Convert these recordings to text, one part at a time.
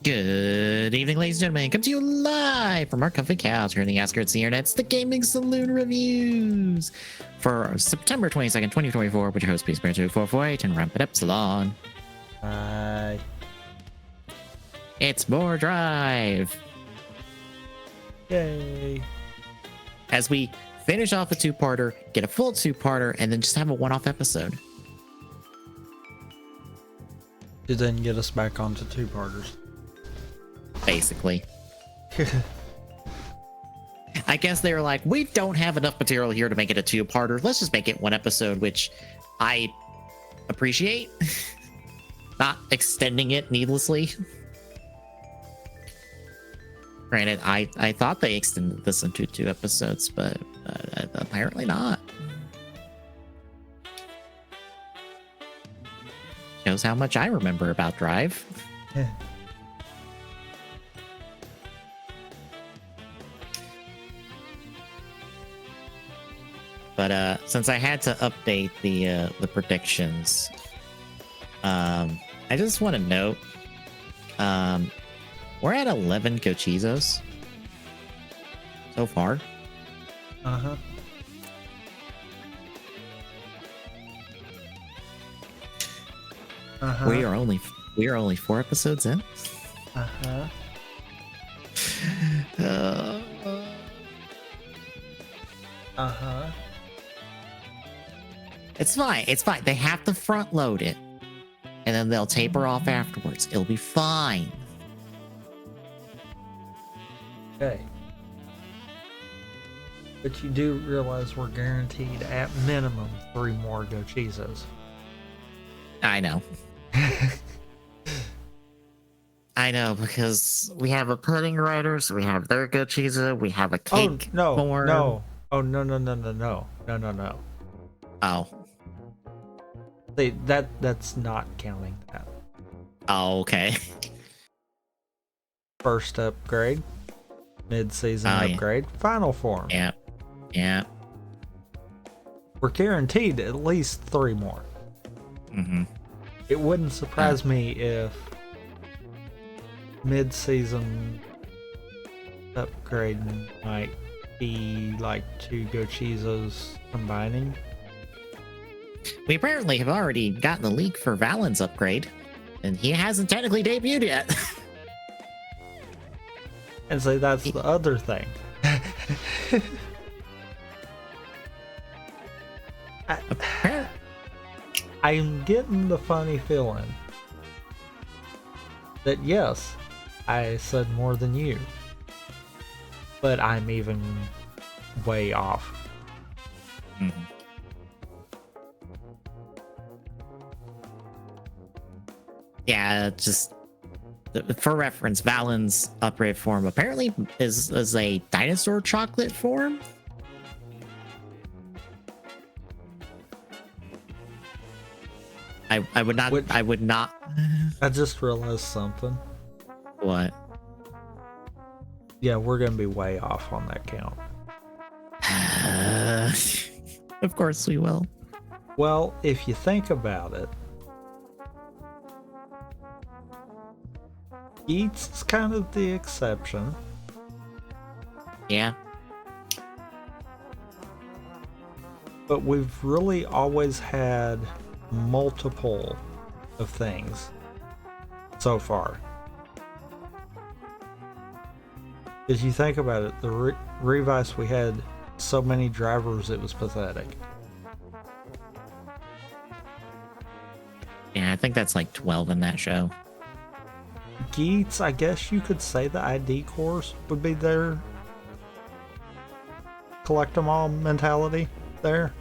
Good evening, ladies and gentlemen. Come to you live from our comfy couch here in the Outskirts of the Internet. It's the Gaming Saloon Reviews for September 22nd, 2024, with your host, Peace Bear 2448 and Rampant Epsilon. Hi. It's more Drive. Yay. As we finish off a two-parter, get a full two-parter, and then just have a one-off episode. To then get us back onto two-parters. Basically. I guess they were like, we don't have enough material here to make it a two-parter. Let's just make it one episode, which I appreciate. Not extending it needlessly. Granted, I thought they extended this into 2 episodes, but apparently not. Shows how much I remember about Drive. Yeah. But since I had to update the predictions, I just want to note we're at 11 Gochizos so far. Uh-huh. Uh-huh. We are only 4 episodes in. Uh-huh. Uh-huh. It's fine. It's fine. They have to front load it, and then they'll taper off afterwards. It'll be fine. Okay. But you do realize we're guaranteed at minimum 3 more Gochizos. I know. I know, because we have a pudding writer, so we have their Gochiza, we have a cake form. No. Oh, no. Oh. That's not counting that. Oh, okay. First upgrade, mid-season upgrade, final form. Yeah. We're guaranteed at least 3 more. Mm-hmm. It wouldn't surprise me if mid-season upgrade might be like 2 Gochizos combining. We apparently have already gotten the leak for Valen's upgrade, and he hasn't technically debuted yet. And so that's the other thing. I'm getting the funny feeling that yes, I said more than you, but I'm even way off. Mm-hmm. Yeah, just for reference, Valen's upgrade form apparently is a dinosaur chocolate form. I would not. I would not. I just realized something. What? Yeah, we're gonna be way off on that count. Of course we will. Well, if you think about it, Eats is kind of the exception. Yeah. But we've really always had multiple of things so far. If you think about it, the Revice, we had so many drivers it was pathetic. Yeah, I think that's like 12 in that show. Geats, I guess you could say the ID cores would be their collect them all mentality there.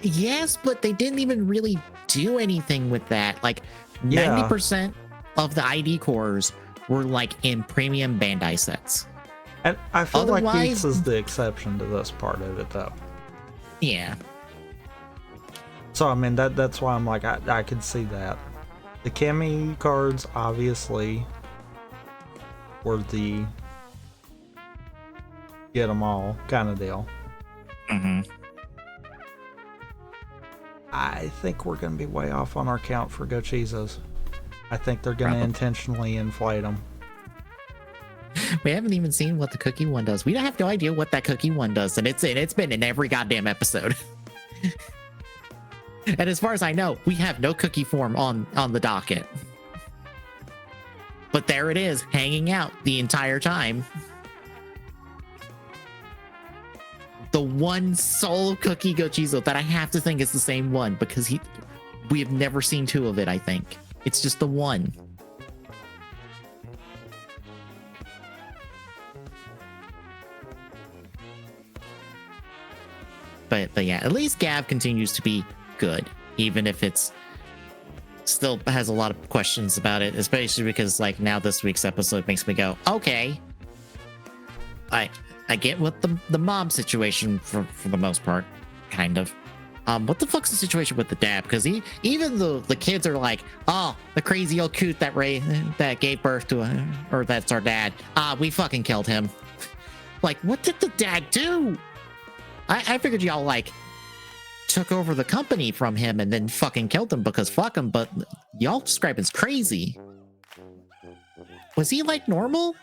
Yes, but they didn't even really do anything with that. Like 90% of the ID cores were like in premium Bandai sets. And I feel like Otherwise- Geats is the exception to this part of it though. Yeah. So I mean that's why I'm like I could see that. The Kemi cards obviously were the get them all kind of deal. Mm-hmm. I think we're going to be way off on our count for Gochizos. I think they're going to Probably. intentionally inflate them. We haven't even seen what the cookie one does. We have no idea what that cookie one does, and it's been in every goddamn episode. And as far as I know, we have no cookie form on the docket. But there it is, hanging out the entire time. The one sole cookie Gochizo that I have to think is the same one, because we have never seen two of it, I think. It's just the one. But yeah, at least Gab continues to be good, even if it's still has a lot of questions about it, especially because like now this week's episode makes me go, okay, I get what the mom situation for the most part, kind of. What the fuck's the situation with the dad? Because even the kids are like, oh, the crazy old coot that gave birth to or that's our dad. We fucking killed him. Like, what did the dad do? I figured y'all like took over the company from him and then fucking killed him because fuck him, but y'all describe as crazy. Was he like normal?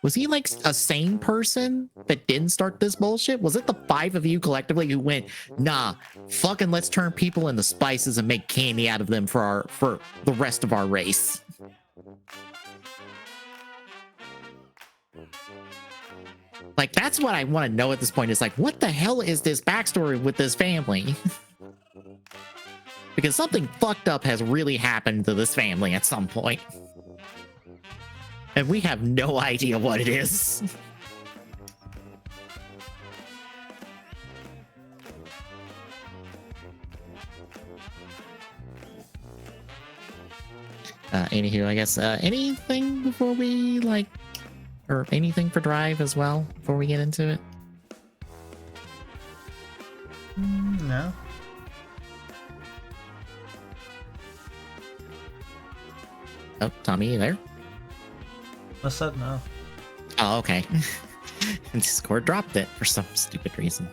Was he like a sane person that didn't start this bullshit? Was it the five of you collectively who went, nah, fucking let's turn people into spices and make candy out of them for the rest of our race? Like, that's what I want to know at this point, is like, what the hell is this backstory with this family? Because something fucked up has really happened to this family at some point. And we have no idea what it is. Anywho, I guess, anything before we, like, or anything for Drive as well, before we get into it? No. Oh, Tommy, you there? I said no. Oh, okay. Discord dropped it for some stupid reason.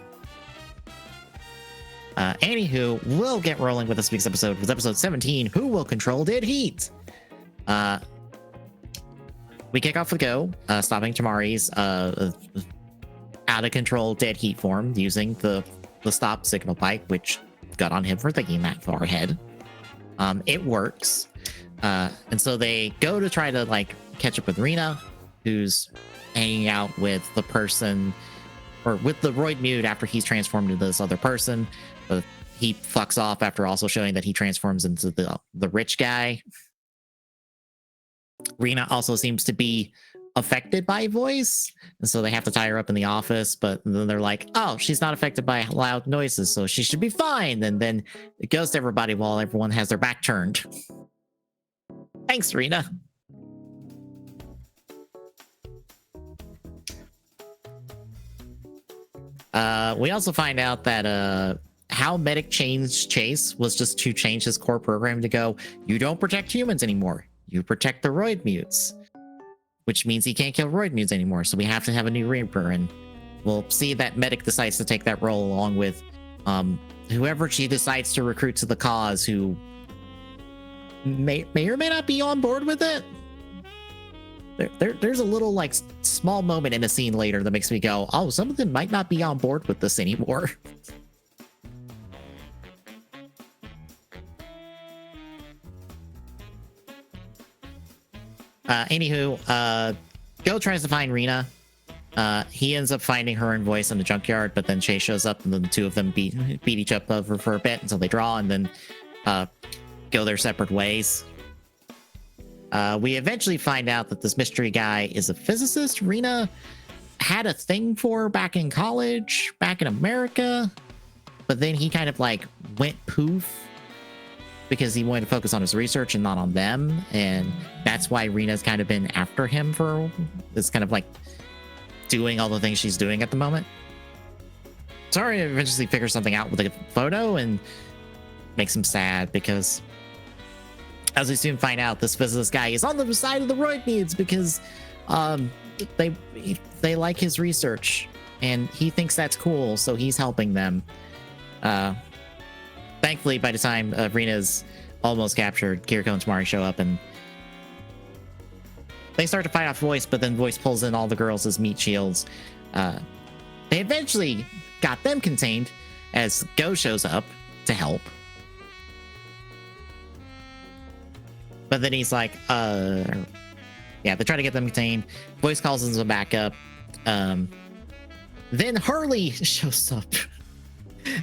Anywho, we'll get rolling with this week's episode. With episode 17, Who Will Control Deadheat? We kick off with Go, stopping Tamari's out of control Deadheat form using the stop signal pipe, which got on him for thinking that far ahead. It works. And so they go to try to like catch up with Rina, who's hanging out with the person, or with the Roid Mute after he's transformed into this other person. But he fucks off after also showing that he transforms into the rich guy. Rina also seems to be affected by voice, and so they have to tie her up in the office, but then they're like, oh, she's not affected by loud noises, so she should be fine. And then it goes to everybody while everyone has their back turned. Thanks, Rina. We also find out that how Medic changed Chase was just to change his core program to go, you don't protect humans anymore. You protect the Roid Mutes. Which means he can't kill Roid Mutes anymore, so we have to have a new Reaper, and we'll see that Medic decides to take that role along with whoever she decides to recruit to the cause, who may or may not be on board with it. There's a little like small moment in a scene later that makes me go, oh, some of them might not be on board with this anymore. Anywho, Go tries to find Rina. He ends up finding her and Voice in the junkyard, but then Chase shows up, and then the two of them beat each other for a bit until they draw, and then go their separate ways. We eventually find out that this mystery guy is a physicist Rina had a thing for back in college, back in America, but then he kind of like went poof because he wanted to focus on his research and not on them, and that's why Rina's kind of been after him for this, kind of like doing all the things she's doing at the moment. Sorry, eventually figures something out with a photo and makes him sad because, as we soon find out, this physicist guy is on the side of the Roid Mutes because they like his research and he thinks that's cool, so he's helping them. Thankfully, by the time Rina's almost captured, Kiriko and Tamari show up and They start to fight off Voice, but then Voice pulls in all the girls as meat shields. They eventually got them contained as Go shows up to help. But then he's like, yeah, they try to get them contained. Voice calls them back up. Then Harley shows up.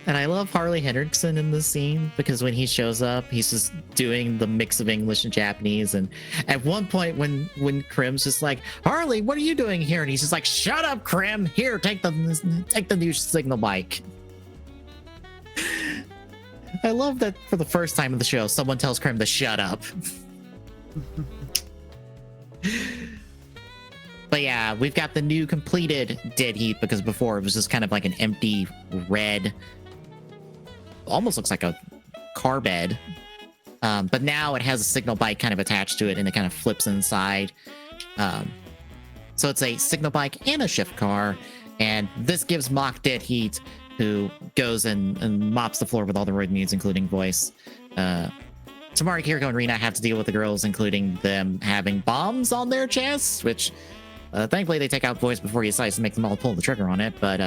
And I love Harley Hendrickson in this scene because when he shows up, he's just doing the mix of English and Japanese. And at one point when Krim's just like, Harley, what are you doing here? And he's just like, shut up, Krim. Here, take the new signal bike. I love that for the first time in the show, someone tells Krim to shut up. But yeah, we've got the new completed Deadheat because before it was just kind of like an empty red, almost looks like a car bed. But now it has a signal bike kind of attached to it and it kind of flips inside. So it's a signal bike and a shift car. And this gives Mock Deadheat, who goes and mops the floor with all the roid mutes, including Voice. Tamari, Kiriko, and Rina have to deal with the girls, including them having bombs on their chests, which thankfully they take out Voice before he decides to make them all pull the trigger on it. But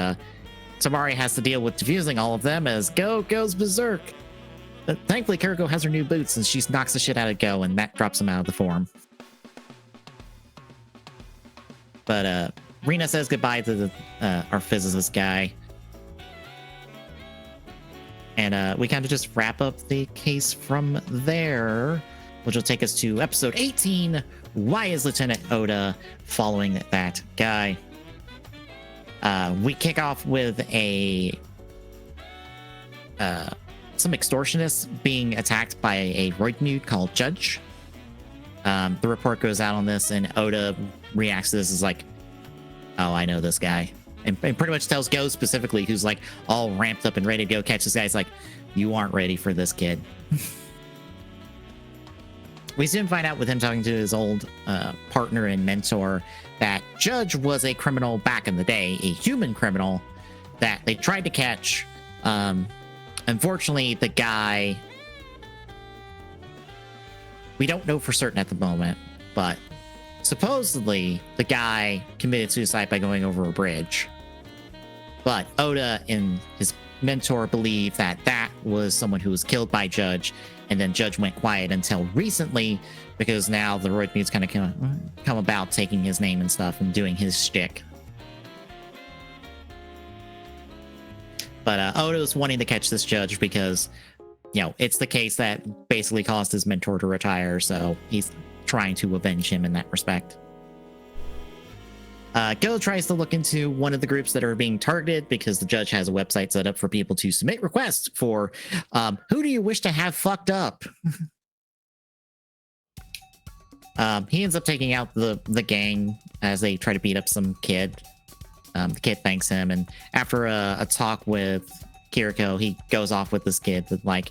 Tamari has to deal with defusing all of them as Go goes berserk. Thankfully, Kiriko has her new boots and she knocks the shit out of Go, and that drops him out of the form. But Rina says goodbye to our physicist guy. And we kind of just wrap up the case from there, which will take us to episode 18. Why is Lieutenant Oda following that guy? We kick off with some extortionists being attacked by a roid mute called Judge. The report goes out on this, and Oda reacts to this as like, oh, I know this guy. And pretty much tells Go specifically, who's like all ramped up and ready to go catch this guy. He's like, you aren't ready for this, kid. We soon find out with him talking to his old partner and mentor that Judge was a criminal back in the day, a human criminal that they tried to catch. Unfortunately, the guy, we don't know for certain at the moment, but supposedly the guy committed suicide by going over a bridge. But Oda and his mentor believe that that was someone who was killed by Judge, and then Judge went quiet until recently because now the roid mutes kind of come about taking his name and stuff and doing his shtick. But Oda's wanting to catch this Judge because, you know, it's the case that basically caused his mentor to retire, so he's trying to avenge him in that respect. Go tries to look into one of the groups that are being targeted because the Judge has a website set up for people to submit requests for who do you wish to have fucked up? He ends up taking out the gang as they try to beat up some kid. The kid thanks him, and after a talk with Kiriko, he goes off with this kid to like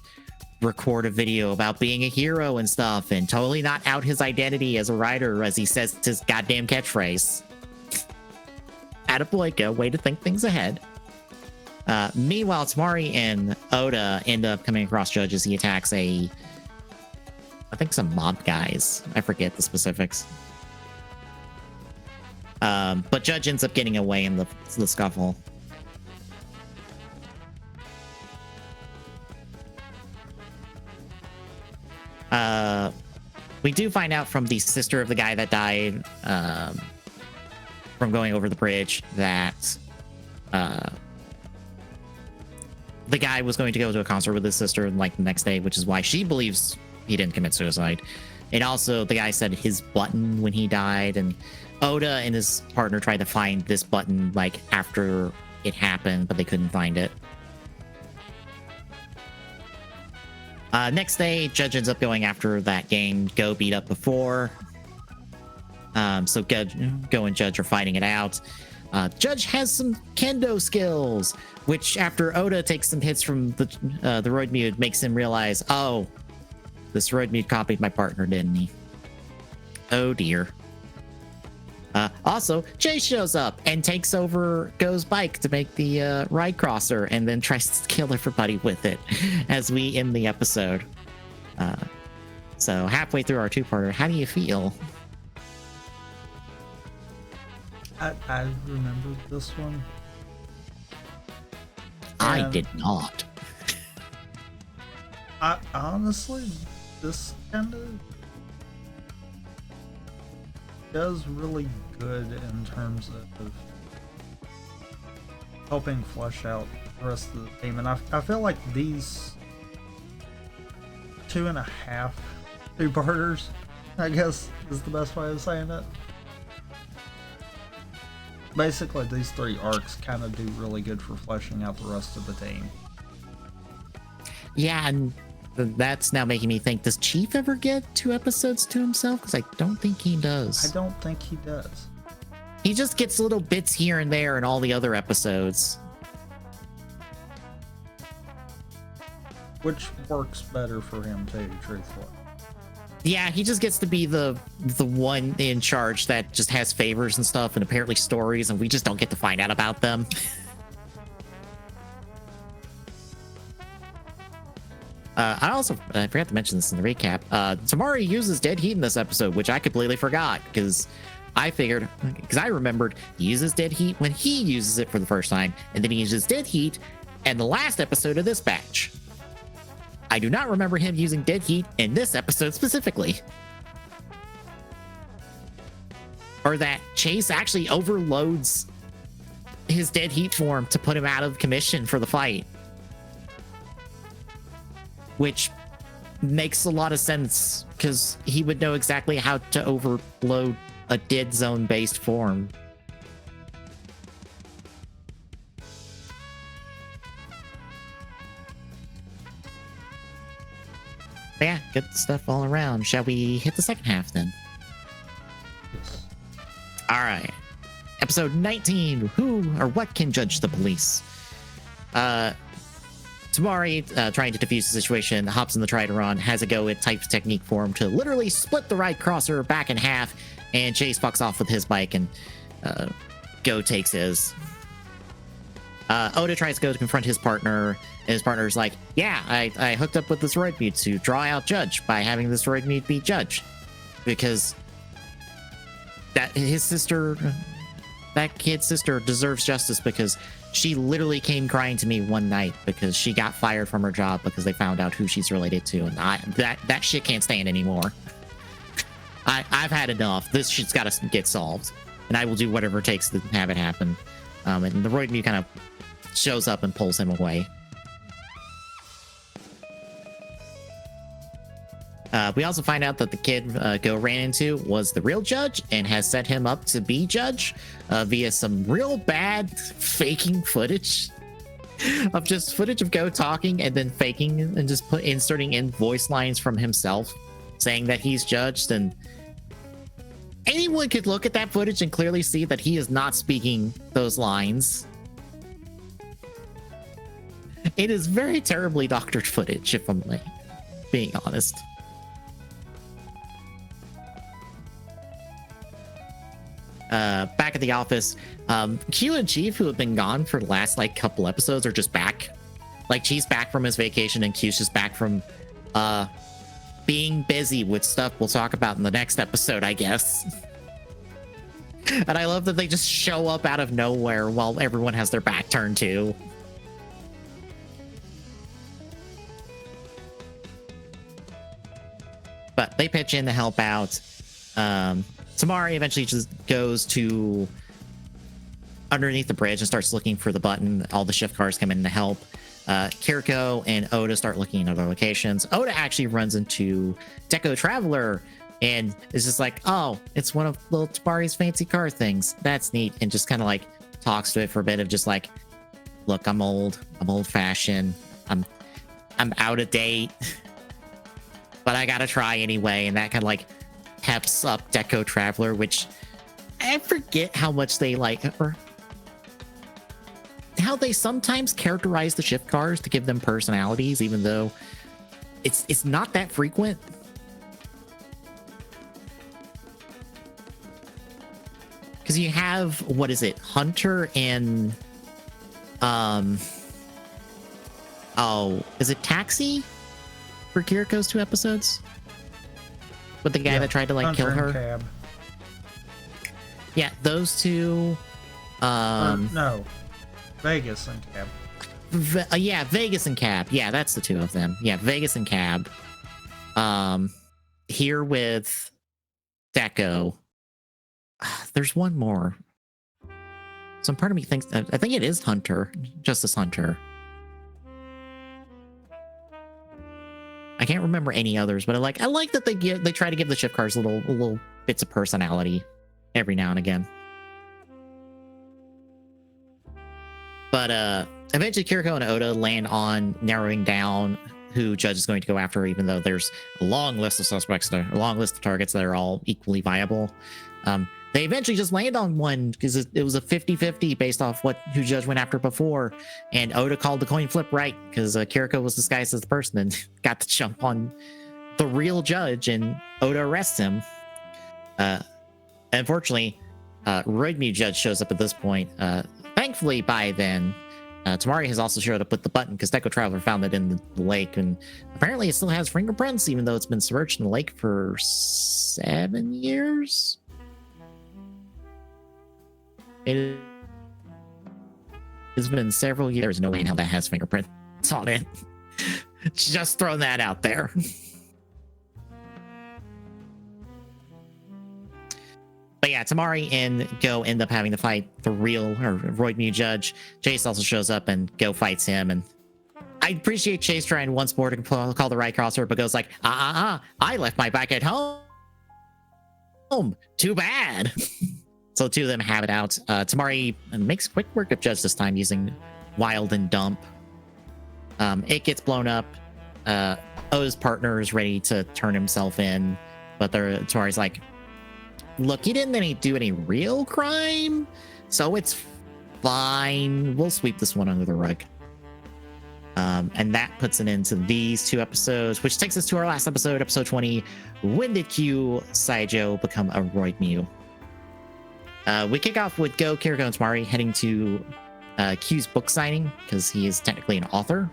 record a video about being a hero and stuff, and totally not out his identity as a writer as he says his goddamn catchphrase. Attaboy, Go, way to think things ahead. Meanwhile, Tamari and Oda end up coming across Judge as he attacks I think some mob guys. I forget the specifics. But Judge ends up getting away in the scuffle. We do find out from the sister of the guy that died from going over the bridge that the guy was going to go to a concert with his sister like the next day, which is why she believes he didn't commit suicide. And also the guy said his button when he died, and Oda and his partner tried to find this button like after it happened, but they couldn't find it. Next day, Judge ends up going after that gang Go beat up before. So Go and Judge are fighting it out. Judge has some kendo skills, which after Oda takes some hits from the roid mute makes him realize, oh, this roid mute copied my partner, didn't he? Oh dear. Also, Jay shows up and takes over Go's bike to make the ride crosser and then tries to kill everybody with it as we end the episode. So halfway through our two-parter, how do you feel? I remembered this one. I And did not. I honestly, this kind of does really good in terms of helping flesh out the rest of the team. And I feel like these 2.5 two-parters, I guess, is the best way of saying it. Basically, these 3 arcs kind of do really good for fleshing out the rest of the team. Yeah, and that's now making me think, does Chief ever get 2 episodes to himself? Because I don't think he does. I don't think he does. He just gets little bits here and there in all the other episodes. Which works better for him too, truthfully. Yeah, he just gets to be the one in charge that just has favors and stuff, and apparently stories, and we just don't get to find out about them. I forgot to mention this in the recap. Tamari uses Deadheat in this episode, which I completely forgot, because I remembered he uses Deadheat when he uses it for the first time, and then he uses Deadheat in the last episode of this batch. I do not remember him using Deadheat in this episode specifically. Or that Chase actually overloads his Deadheat form to put him out of commission for the fight. Which makes a lot of sense, because he would know exactly how to overload a dead zone based form. But yeah, good stuff all around. Shall we hit the second half then? Yes. All right. Episode 19. Who or what can judge the police? Tamari, trying to defuse the situation, hops in the Trideron, has a go at type technique for him to literally split the right crosser back in half, and Chase fucks off with his bike, and Go takes his. Oda tries to go to confront his partner, and his partner's like, yeah, I hooked up with this roid mute to draw out Judge by having this roid mute be Judge. Because that kid's sister deserves justice, because she literally came crying to me one night because she got fired from her job because they found out who she's related to, and that shit can't stand anymore. I've had enough. This shit's got to get solved, and I will do whatever it takes to have it happen. And the roid mute kind of shows up and pulls him away. We also find out that the kid Go ran into was the real Judge and has set him up to be Judge via some real bad faking footage of just footage of Go talking and then faking and just inserting in voice lines from himself saying that he's judged. And anyone could look at that footage and clearly see that he is not speaking those lines. It is very terribly doctored footage, if I'm being honest. Back at the office, Q and Chief, who have been gone for the last couple episodes, are just back. Chief's back from his vacation, and Q's just back from being busy with stuff we'll talk about in the next episode, I guess. And I love that they just show up out of nowhere while everyone has their back turned to. But they pitch in to help out. Tamari eventually just goes to underneath the bridge and starts looking for the button. All the shift cars come in to help. Kiriko and Oda start looking at other locations. Oda actually runs into Deco Traveler and is just like, oh, it's one of little Tamari's fancy car things. That's neat. And just kind of talks to it for a bit of just look, I'm old fashioned. I'm out of date, but I gotta try anyway. And that kind of peps up Deco Traveler, which I forget how much they or how they sometimes characterize the shift cars to give them personalities, even though it's not that frequent. Because you have, what is it, Hunter and is it Taxi for Kiriko's 2 episodes? With the guy that tried to kill her. Yeah, those two. No, Vegas and Cab. Yeah, Vegas and Cab. Yeah, that's the two of them. Yeah, Vegas and Cab. Here with Deco. There's one more. Some part of me thinks I think it is Hunter, Justice Hunter. I can't remember any others, but I like that they try to give the shift cars little bits of personality every now and again. But eventually Kiriko and Oda land on narrowing down who Judge is going to go after, even though there's a long list of suspects there, a long list of targets that are all equally viable. They eventually just land on one because it was a 50-50 based off who Judge went after before. And Oda called the coin flip right because Kiriko was disguised as the person and got to jump on the real Judge, and Oda arrests him. Unfortunately, Roidmu Judge shows up at this point. Thankfully, by then, Tamari has also showed up with the button because Deco Traveler found it in the lake, and apparently it still has fingerprints, even though it's been submerged in the lake for 7 years. It has been several years. No way in hell that has fingerprints on it. Just throwing that out there. But yeah, Tamari and Go end up having to fight the real Roidmu Judge. Chase also shows up and Go fights him. And I appreciate Chase trying once more to call the right crosser, but Go's like, I left my bike at home. Too bad. So the two of them have it out. Tamari makes quick work of Judge this time using Wild and Dump. It gets blown up. O's partner is ready to turn himself in, but Tamari's like, look, he didn't do any real crime, so it's fine. We'll sweep this one under the rug. And that puts an end to these two episodes, which takes us to our last episode, episode 20. When did Q Saijo become a Roidmu? We kick off with Go, Kiriko, and Tamari heading to Q's book signing because he is technically an author.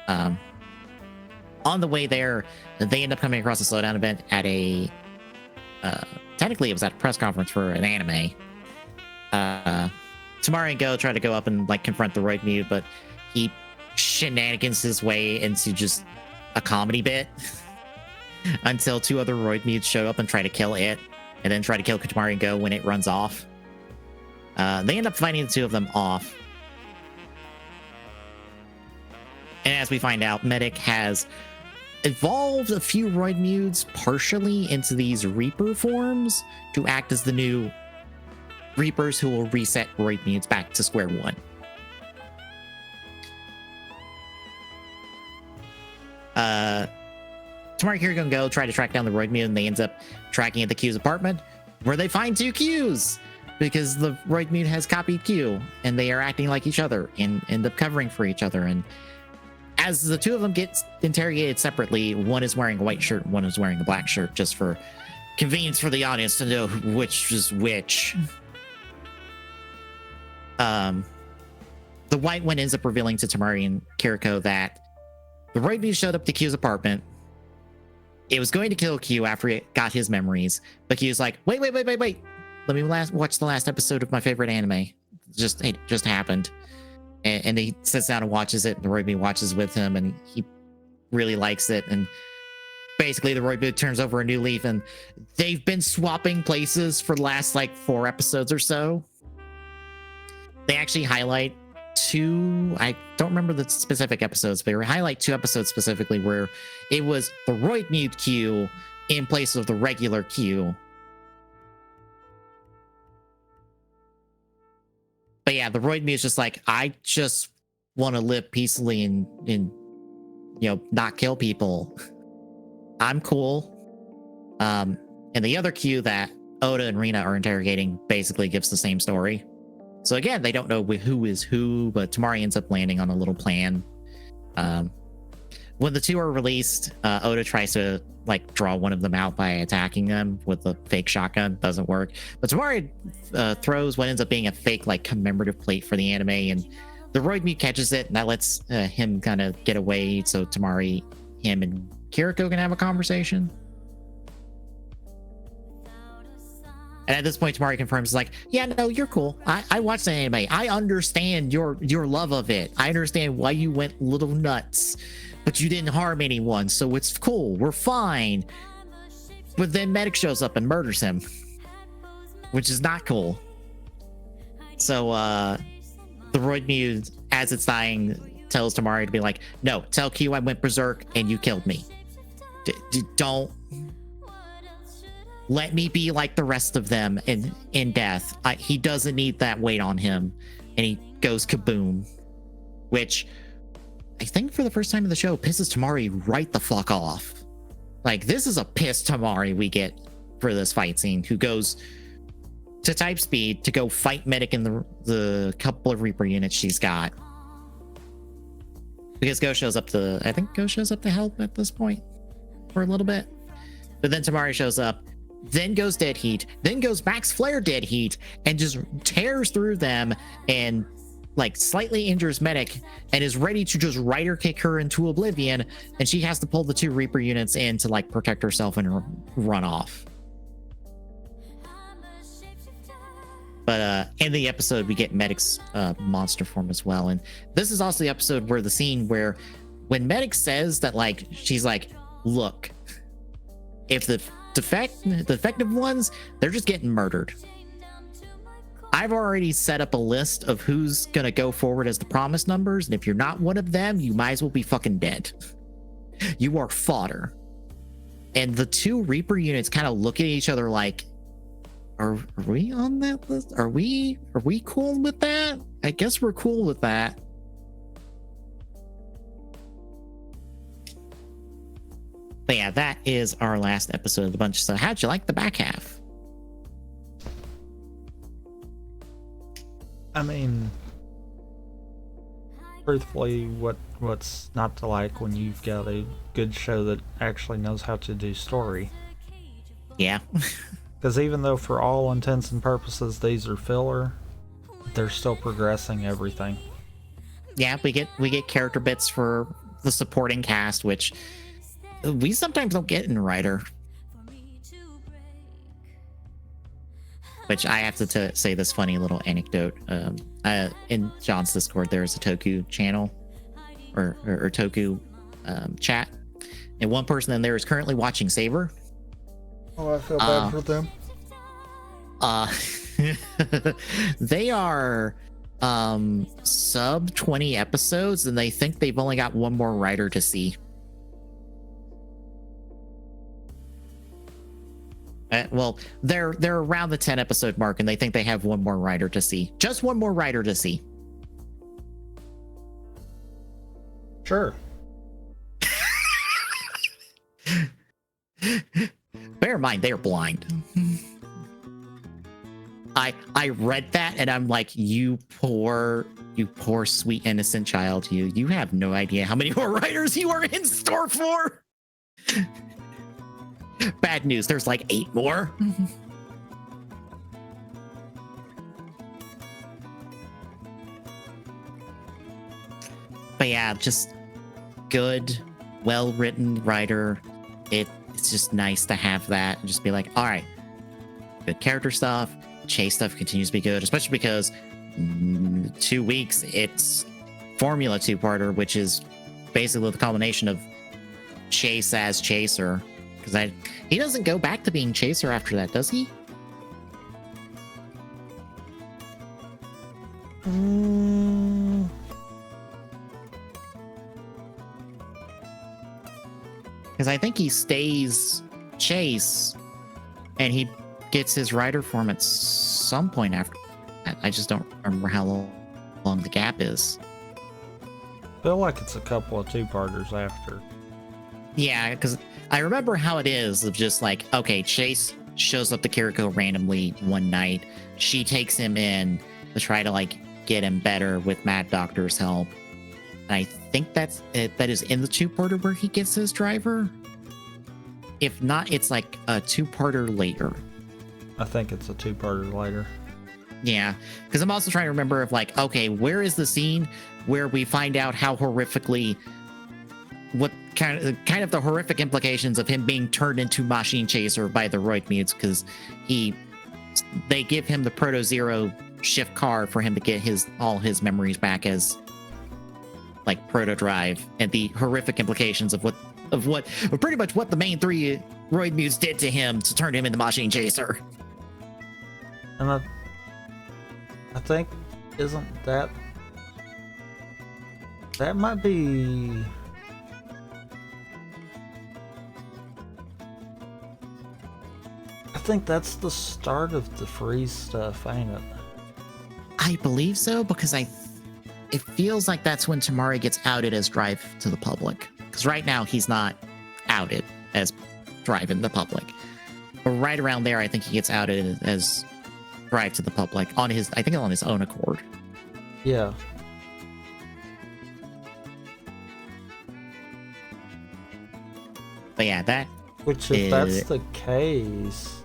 On the way there, they end up coming across a slowdown event at a technically it was at a press conference for an anime. Tamari and Go try to go up and confront the Roidmu, but he shenanigans his way into just a comedy bit until two other Roidmus show up and try to kill it, and then try to kill Tamari and Go when it runs off. They end up fighting the two of them off. And as we find out, Medic has evolved a few Roidmudes partially into these Reaper forms to act as the new Reapers who will reset Roidmudes back to square one. Tamari, Kiriko, and Go try to track down the Roidmu, and they end up tracking at the Q's apartment, where they find two Q's because the Roidmu has copied Q, and they are acting like each other and end up covering for each other. And as the two of them get interrogated separately, one is wearing a white shirt, one is wearing a black shirt, just for convenience for the audience to know which is which. The white one ends up revealing to Tamari and Kiriko that the Roidmu showed up to Q's apartment. It was going to kill Q after it got his memories, but Q's like, wait. Let me watch the last episode of my favorite anime. It just happened. And he sits down and watches it, and the Roidmu watches with him, and he really likes it. And basically the Roidmu turns over a new leaf, and they've been swapping places for the last 4 episodes or so. They actually highlight I don't remember the specific episodes, but they highlight 2 episodes specifically where it was the Roidmu Q in place of the regular Q. But yeah, the Roidmu is just like, I just want to live peacefully and not kill people. I'm cool. And the other Q that Oda and Rina are interrogating basically gives the same story. So again, they don't know who is who, but Tamari ends up landing on a little plan. When the two are released, Oda tries to draw one of them out by attacking them with a fake shotgun. Doesn't work. But Tamari throws what ends up being a fake commemorative plate for the anime, and the Roidmu catches it, and that lets him kind of get away. So Tamari, him, and Kiriko can have a conversation. And at this point, Tamari confirms, like, yeah, no, you're cool. I watched the anime. I understand your love of it. I understand why you went little nuts, but you didn't harm anyone, so it's cool. We're fine. But then Medic shows up and murders him, which is not cool. So the Roid Muse, as it's dying, tells Tamari to be like, no, tell Q I went berserk and you killed me. Don't let me be like the rest of them in death. He doesn't need that weight on him. And he goes kaboom, which I think for the first time in the show pisses Tamari right the fuck off. Like, this is a pissed Tamari we get for this fight scene, who goes to type speed to go fight Medic in the couple of Reaper units she's got. Because Go shows up to, I think Go shows up to help at this point for a little bit. But then Tamari shows up, then goes Deadheat, then goes Max Flare Deadheat, and just tears through them and like slightly injures Medic and is ready to just rider kick her into oblivion. And she has to pull the 2 Reaper units in to like protect herself and run off. But in the episode, we get Medic's monster form as well. And this is also the episode where the scene where when Medic says that, like, she's like, look, if the defective ones, they're just getting murdered. I've already set up a list of who's going to go forward as the promise numbers. And if you're not one of them, you might as well be fucking dead. You are fodder. And the 2 Reaper units kind of look at each other like, are we on that list? Are we cool with that? I guess we're cool with that. But yeah, that is our last episode of the bunch. So how'd you like the back half? I mean, truthfully, what's not to like when you've got a good show that actually knows how to do story? Yeah. Because even though for all intents and purposes these are filler, they're still progressing everything. Yeah, we get character bits for the supporting cast, which we sometimes don't get in Rider. Which I have to say this funny little anecdote. In John's Discord, there is a Toku channel or Toku chat, and one person in there is currently watching Saber. Oh, I feel bad for them. They are sub 20 episodes, and they think they've only got one more writer to see. Well, they're around the 10 episode mark, and they think they have one more writer to see. Just one more writer to see. Sure. Bear in mind, they're blind. I read that and I'm like, you poor sweet innocent child. You have no idea how many more writers you are in store for. Bad news, there's like 8 more. But yeah, just good, well-written writer. It's just nice to have that and just be like, all right, good character stuff, chase stuff continues to be good, especially because 2 weeks it's Formula 2-parter, which is basically the combination of Chase as Chaser. Because he doesn't go back to being Chaser after that, does he? Because I think he stays Chase, and he gets his rider form at some point after. I just don't remember how long the gap is. I feel like it's a couple of 2-parters after. Yeah, because I remember how it is of just like, okay, Chase shows up to Kiriko randomly one night. She takes him in to try to like get him better with Mad Doctor's help. And I think that is in the 2-parter where he gets his driver. If not, it's like a 2-parter later. I think it's a 2-parter later. Yeah, because I'm also trying to remember if like, okay, where is the scene where we find out how horrifically, what kind of the horrific implications of him being turned into Machine Chaser by the Roid Mutes, because he they give him the Proto Zero shift car for him to get all his memories back as like Proto Drive, and the horrific implications of pretty much what the main three Roid Muse did to him to turn him into Machine Chaser. And I think, isn't that might be... I think that's the start of the freeze stuff, ain't it? I believe so, because it feels like that's when Tamari gets outed as Drive to the public. Because right now he's not outed as Drive in the public. But right around there, I think he gets outed as Drive to the public on his own accord. Yeah. But yeah, that. Which, if that's the case,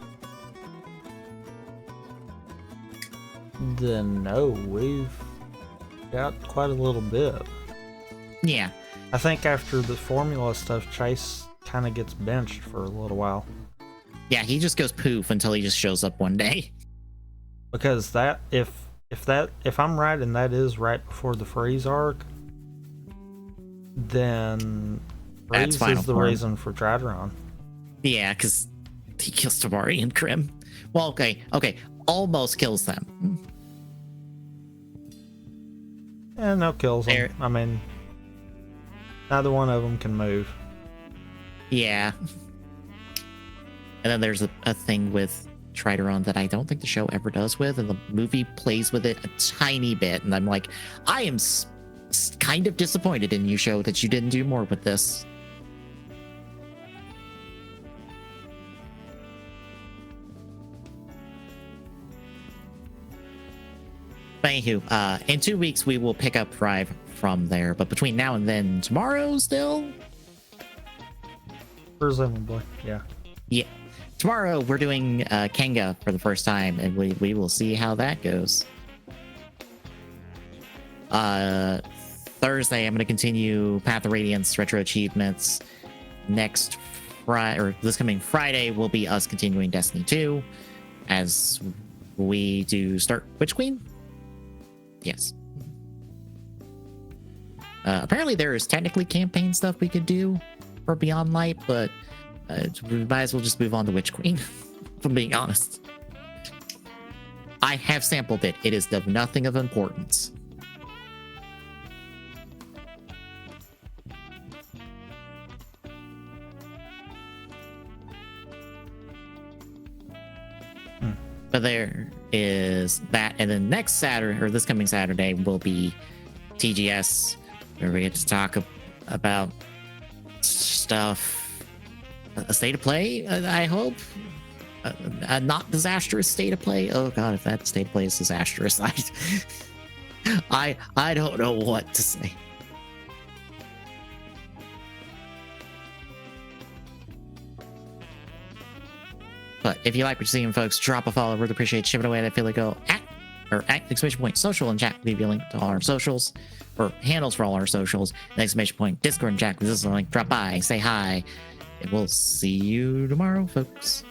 then no, we've got quite a little bit. Yeah. I think after the formula stuff, Chase kind of gets benched for a little while. Yeah, he just goes poof until he just shows up one day. Because that, if I'm right and that is right before the freeze arc, then freeze is the reason for Trideron. Yeah, because he kills Tamari and Krim. Well, okay, almost kills them. Yeah, no kills them. I mean, neither one of them can move. Yeah. And then there's a thing with Trideron that I don't think the show ever does with, and the movie plays with it a tiny bit. And I'm like, I am kind of disappointed in you, show, that you didn't do more with this. But anywho, in 2 weeks, we will pick up Drive from there. But between now and then, tomorrow still? Presumably, yeah. Yeah. Tomorrow, we're doing Kenga for the first time, and we will see how that goes. Thursday, I'm going to continue Path of Radiance Retro Achievements. Next Friday, or this coming Friday, will be us continuing Destiny 2 as we do start Witch Queen. Yes. Apparently there is technically campaign stuff we could do for Beyond Light, but we might as well just move on to Witch Queen, if I'm being honest. I have sampled it. It is of nothing of importance. But there is that, and then next Saturday, or this coming Saturday, will be TGS, where we get to talk about stuff. A state of play, I hope. A not disastrous state of play. Oh god, if that state of play is disastrous, I don't know what to say. But if you like what you're seeing, folks, drop a follow. Really appreciate it. Ship it away. That feel like go at exclamation point social and chat. Leave you a link to all our socials, or handles for all our socials. Exclamation point Discord and chat. This is a link. Drop by, say hi, and we'll see you tomorrow, folks.